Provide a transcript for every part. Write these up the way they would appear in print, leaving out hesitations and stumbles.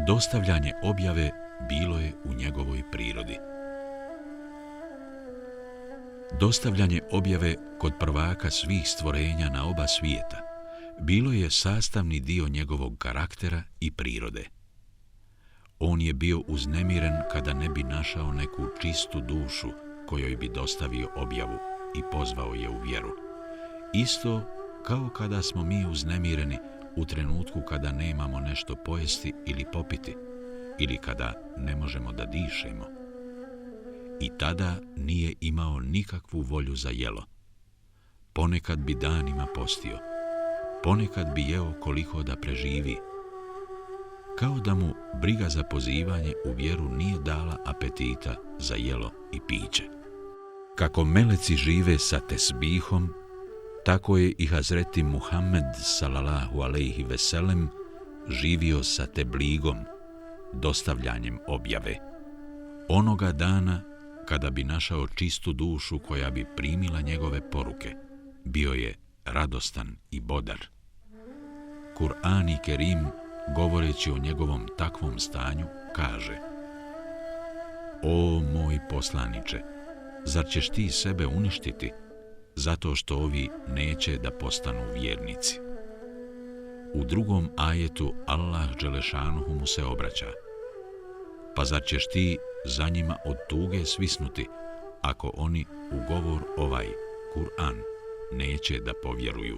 Dostavljanje objave bilo je u njegovoj prirodi. Dostavljanje objave kod prvaka svih stvorenja na oba svijeta bilo je sastavni dio njegovog karaktera i prirode. On je bio uznemiren kada ne bi našao neku čistu dušu kojoj bi dostavio objavu i pozvao je u vjeru. Isto kao kada smo mi uznemireni u trenutku kada nemamo nešto pojesti ili popiti, ili kada ne možemo da dišemo. I tada nije imao nikakvu volju za jelo. Ponekad bi danima postio, ponekad bi jeo koliko da preživi, kao da mu briga za pozivanje u vjeru nije dala apetita za jelo i piće. Kako meleci žive sa tesbihom, tako je i Hazreti Muhammed sallallahu alejhi ve sellem živio sa tebligom, dostavljanjem objave. Onoga dana kada bi našao čistu dušu koja bi primila njegove poruke, bio je radostan i bodar. Kur'an i Kerim, govoreći o njegovom takvom stanju, kaže: O moj poslaniče, zar ćeš ti sebe uništiti zato što ovi neće da postanu vjernici? U drugom ajetu Allah dželešanuhu mu se obraća: Pa zar ćeš ti za njima od tuge svisnuti ako oni u govor ovaj, Kur'an, neće da povjeruju?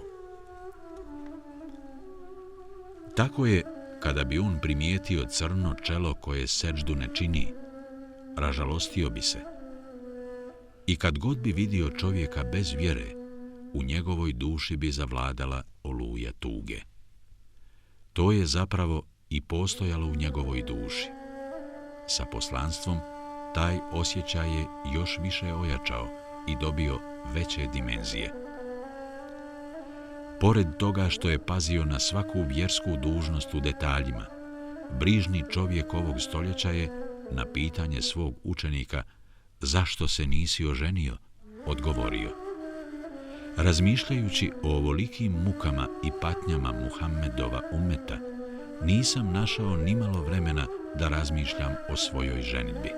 Tako je, kada bi on primijetio crno čelo koje seđdu ne čini, ražalostio bi se. I kad god bi vidio čovjeka bez vjere, u njegovoj duši bi zavladala oluja tuge. To je zapravo i postojalo u njegovoj duši. Sa poslanstvom taj osjećaj je još više ojačao i dobio veće dimenzije. Pored toga što je pazio na svaku vjersku dužnost u detaljima, brižni čovjek ovog stoljeća je na pitanje svog učenika zašto se nisi oženio, odgovorio: Razmišljajući o ovolikim mukama i patnjama Muhammedova ummeta, nisam našao nimalo vremena da razmišljam o svojoj ženidbi.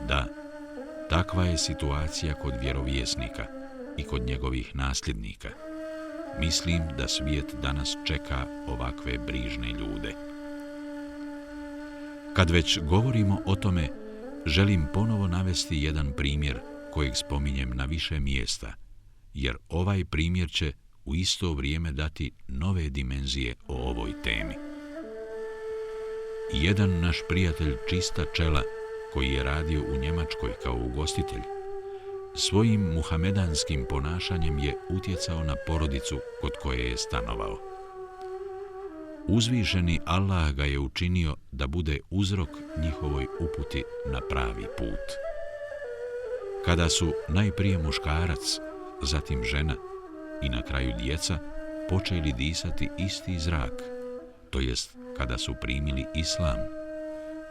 Da, takva je situacija kod vjerovjesnika i kod njegovih nasljednika. Mislim da svijet danas čeka ovakve brižne ljude. Kad već govorimo o tome, želim ponovo navesti jedan primjer kojeg spominjem na više mjesta, jer ovaj primjer će u isto vrijeme dati nove dimenzije o ovoj temi. Jedan naš prijatelj čista čela, koji je radio u Njemačkoj kao ugostitelj, svojim muhamedanskim ponašanjem je utjecao na porodicu kod koje je stanovao. Uzvišeni Allah ga je učinio da bude uzrok njihovoj uputi na pravi put. Kada su najprije muškarac, zatim žena i na kraju djeca počeli disati isti zrak, to jest kada su primili islam,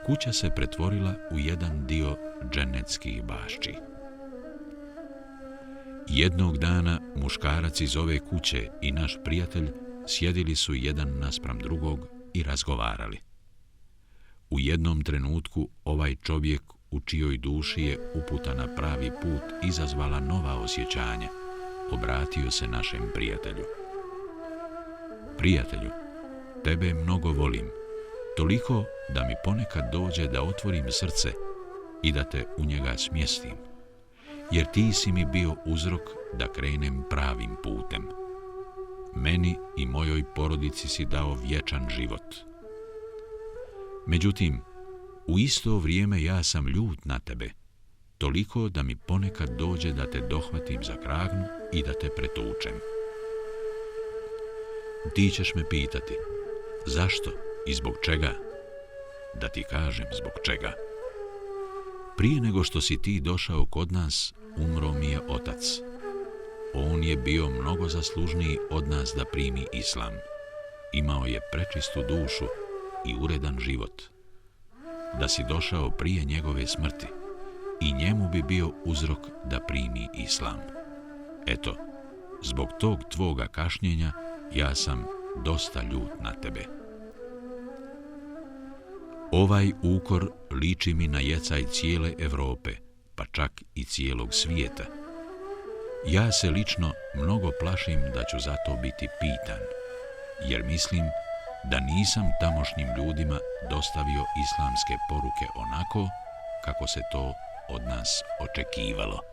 kuća se pretvorila u jedan dio dženecskih bašči. Jednog dana muškarac iz ove kuće i naš prijatelj sjedili su jedan naspram drugog i razgovarali. U jednom trenutku ovaj čovjek u čijoj duši je uputa na pravi put izazvala nova osjećanja, obratio se našem prijatelju: Prijatelju, tebe mnogo volim, toliko da mi ponekad dođe da otvorim srce i da te u njega smjestim, jer ti si mi bio uzrok da krenem pravim putem. Meni i mojoj porodici si dao vječan život. Međutim, u isto vrijeme ja sam ljut na tebe, toliko da mi ponekad dođe da te dohvatim za kragnu i da te pretučem. Ti ćeš me pitati: zašto i zbog čega? Da ti kažem zbog čega. Prije nego što si ti došao kod nas, umro mi je otac. On je bio mnogo zaslužniji od nas da primi islam. Imao je prečistu dušu i uredan život. Da si došao prije njegove smrti, i njemu bi bio uzrok da primi islam. Eto, zbog tog tvoga kašnjenja ja sam dosta ljut na tebe. Ovaj ukor liči mi na jecaj cijele Europe, pa čak i cijelog svijeta. Ja se lično mnogo plašim da ću za to biti pitan, jer mislim da nisam tamošnjim ljudima dostavio islamske poruke onako kako se to od nas očekivalo.